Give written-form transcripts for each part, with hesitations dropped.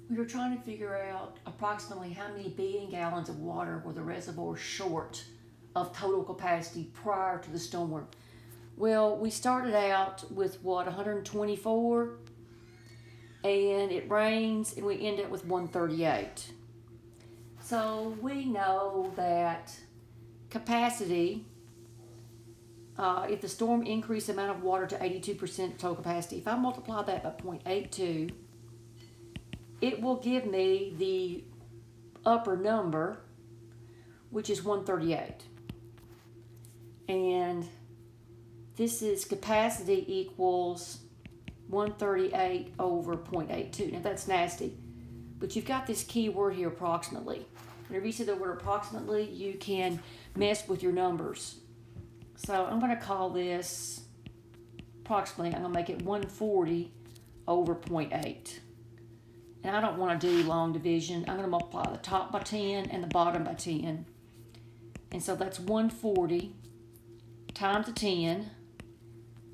We were trying to figure out approximately how many billion gallons of water were the reservoir short of total capacity prior to the storm. Well, we started out with 124, and it rains, and we end up with 138. So we know that capacity, if the storm increased the amount of water to 82% of total capacity, if I multiply that by 0.82, it will give me the upper number, which is 138. And this is capacity equals 138 over 0.82. Now that's nasty, but you've got this key word here, approximately. Whenever you see the word approximately, you can mess with your numbers. So I'm going to call this approximately, I'm going to make it 140 over 0.8. And I don't want to do long division. I'm going to multiply the top by 10 and the bottom by 10. And so that's 140 times the 10.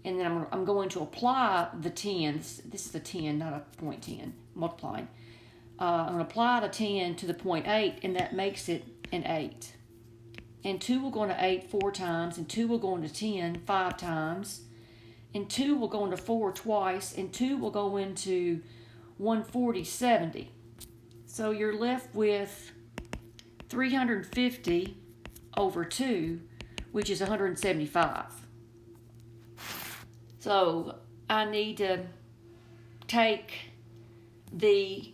And then I'm going to apply the 10. This is a 10, not a 0.10, multiplying. I'm going to apply the 10 to the 0.8, and that makes it an 8. And 2 will go into 8 4 times, and 2 will go into 10 5 times, and 2 will go into 4 twice, and 2 will go into 140 70. So you're left with 350 over 2, which is 175. So I need to take the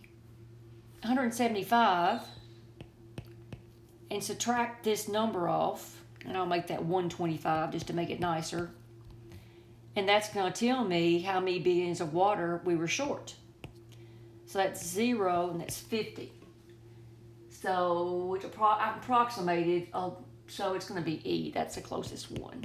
175 and subtract this number off, and I'll make that 125 just to make it nicer. And that's going to tell me how many billions of water we were short. So that's 0, and that's 50. So I've approximated, so it's going to be E. That's the closest one.